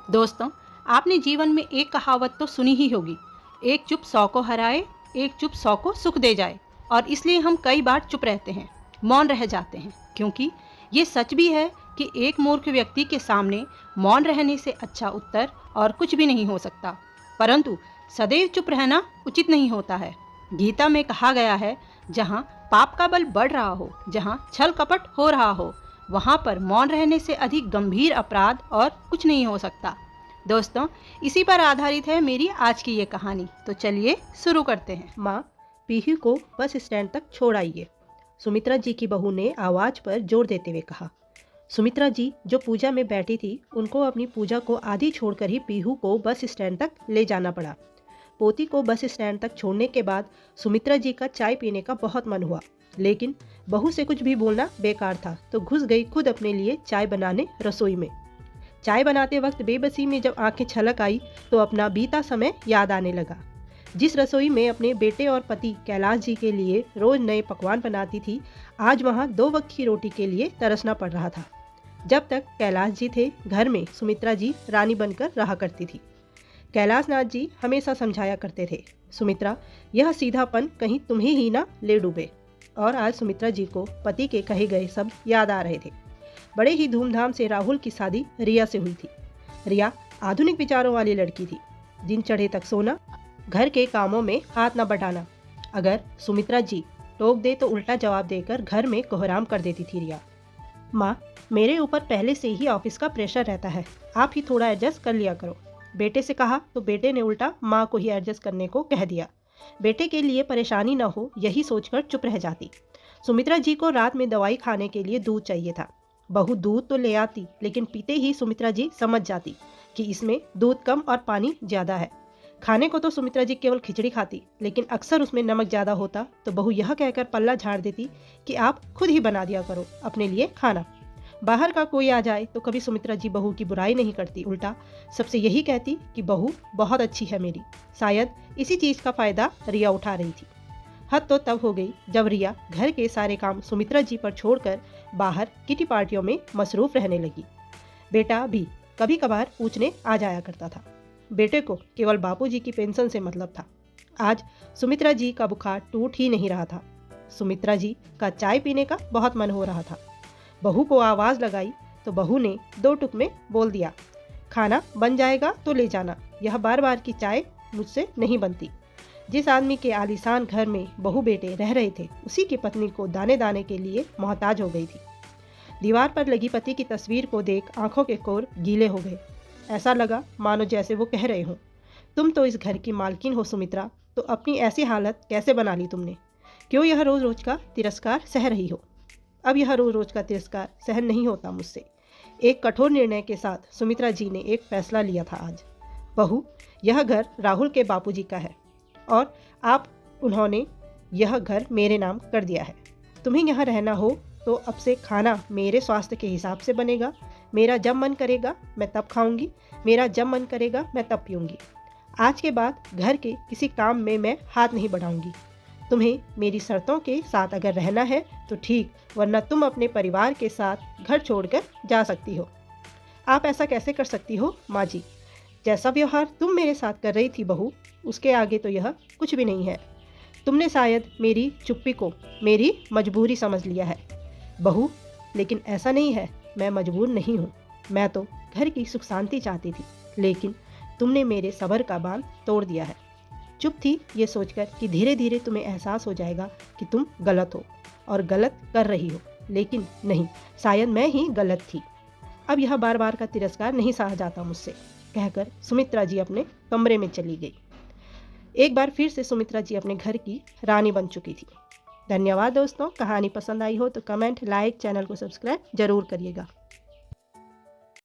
दोस्तों, आपने जीवन में एक कहावत तो सुनी ही होगी, एक चुप 100 को हराए, एक चुप 100 को सुख दे जाए। और इसलिए हम कई बार चुप रहते हैं, मौन रह जाते हैं, क्योंकि ये सच भी है कि एक मूर्ख व्यक्ति के सामने मौन रहने से अच्छा उत्तर और कुछ भी नहीं हो सकता। परंतु सदैव चुप रहना उचित नहीं होता है। गीता में कहा गया है, जहाँ पाप का बल बढ़ रहा हो, जहाँ छल कपट हो रहा हो, वहाँ पर मौन रहने से अधिक गंभीर अपराध और कुछ नहीं हो सकता। दोस्तों, इसी पर आधारित है मेरी आज की ये कहानी। तो चलिए शुरू करते हैं। माँ, पीहू को बस स्टैंड तक छोड़ आइए, सुमित्रा जी की बहू ने आवाज पर जोर देते हुए कहा। सुमित्रा जी जो पूजा में बैठी थी, उनको अपनी पूजा को आधी छोड़कर ही पीहू को बस स्टैंड तक ले जाना पड़ा। पोती को बस स्टैंड तक छोड़ने के बाद सुमित्रा जी का चाय पीने का बहुत मन हुआ, लेकिन बहू से कुछ भी बोलना बेकार था, तो घुस गई खुद अपने लिए चाय बनाने रसोई में। चाय बनाते वक्त बेबसी में जब आंखें छलक आई तो अपना बीता समय याद आने लगा। जिस रसोई में अपने बेटे और पति कैलाश जी के लिए रोज नए पकवान बनाती थी, आज वहां 2 वक्त की रोटी के लिए तरसना पड़ रहा था। जब तक कैलाश जी थे, घर में सुमित्रा जी रानी बनकर रहा करती थी। कैलाश नाथ जी हमेशा समझाया करते थे, सुमित्रा, यह सीधापन कहीं तुम्हें ही ना ले डूबे। और आज सुमित्रा जी को पति के कहे गए शब्द याद आ रहे थे। बड़े ही धूमधाम से राहुल की शादी रिया से हुई थी। रिया आधुनिक विचारों वाली लड़की थी। दिन चढ़े तक सोना, घर के कामों में हाथ न बटाना। अगर सुमित्रा जी टोक दे तो उल्टा जवाब देकर घर में कोहराम कर देती थी रिया। माँ, मेरे ऊपर पहले से ही ऑफिस का प्रेशर रहता है, आप ही थोड़ा एडजस्ट कर लिया करो। बेटे से कहा तो बेटे ने उल्टा माँ को ही एडजस्ट करने को कह दिया। बेटे के लिए परेशानी न हो, यही सोचकर चुप रह जाती। सुमित्रा जी को रात में दवाई खाने के लिए दूध चाहिए था। बहू दूध तो ले आती, लेकिन पीते ही सुमित्रा जी समझ जाती कि इसमें दूध कम और पानी ज़्यादा है। खाने को तो सुमित्रा जी केवल खिचड़ी खाती, लेकिन अक्सर उसमें नमक ज़्यादा होता तो बहू यह कहकर पल्ला झाड़ देती कि आप खुद ही बना दिया करो अपने लिए खाना। बाहर का कोई आ जाए तो कभी सुमित्रा जी बहू की बुराई नहीं करती, उल्टा सबसे यही कहती कि बहू बहुत अच्छी है मेरी। शायद इसी चीज़ का फ़ायदा रिया उठा रही थी। हद तो तब हो गई जब रिया घर के सारे काम सुमित्रा जी पर छोड़कर बाहर किटी पार्टियों में मसरूफ रहने लगी। बेटा भी कभी कभार पूछने आ जाया करता था। बेटे को केवल बापूजी की पेंशन से मतलब था। आज सुमित्रा जी का बुखार टूट ही नहीं रहा था। सुमित्रा जी का चाय पीने का बहुत मन हो रहा था। बहू को आवाज़ लगाई तो बहू ने 2 टुक में बोल दिया, खाना बन जाएगा तो ले जाना, यह बार बार की चाय मुझसे नहीं बनती। जिस आदमी के आलीशान घर में बहू बेटे रह रहे थे, उसी की पत्नी को दाने दाने के लिए मोहताज हो गई थी। दीवार पर लगी पति की तस्वीर को देख आंखों के कोर गीले हो गए। ऐसा लगा मानो जैसे वो कह रहे हों, तुम तो इस घर की मालकिन हो सुमित्रा, तो अपनी ऐसी हालत कैसे बना ली तुमने? क्यों यह रोज रोज का तिरस्कार सह रही हो? अब यह रोज रोज का तिरस्कार सहन नहीं होता मुझसे। एक कठोर निर्णय के साथ सुमित्रा जी ने एक फैसला लिया था आज। बहू, यह घर राहुल के बापूजी का है और उन्होंने यह घर मेरे नाम कर दिया है। तुम्हें यहाँ रहना हो तो अब से खाना मेरे स्वास्थ्य के हिसाब से बनेगा। मेरा जब मन करेगा मैं तब खाऊंगी, मेरा जब मन करेगा मैं तब पीऊंगी। आज के बाद घर के किसी काम में मैं हाथ नहीं बढ़ाऊंगी। तुम्हें मेरी शर्तों के साथ अगर रहना है तो ठीक, वरना तुम अपने परिवार के साथ घर छोड़कर जा सकती हो। आप ऐसा कैसे कर सकती हो माँ जी? जैसा व्यवहार तुम मेरे साथ कर रही थी बहू, उसके आगे तो यह कुछ भी नहीं है। तुमने शायद मेरी चुप्पी को मेरी मजबूरी समझ लिया है बहू, लेकिन ऐसा नहीं है, मैं मजबूर नहीं हूँ। मैं तो घर की सुख शांति चाहती थी, लेकिन तुमने मेरे सब्र का बांध तोड़ दिया है। चुप थी ये सोचकर कि धीरे धीरे तुम्हें एहसास हो जाएगा कि तुम गलत हो और गलत कर रही हो, लेकिन नहीं, शायद मैं ही गलत थी। अब यह बार बार का तिरस्कार नहीं सहा जाता मुझसे, कहकर सुमित्रा जी अपने कमरे में चली गई। एक बार फिर से सुमित्रा जी अपने घर की रानी बन चुकी थी। धन्यवाद दोस्तों। कहानी पसंद आई हो तो कमेंट, लाइक, चैनल को सब्सक्राइब जरूर करिएगा।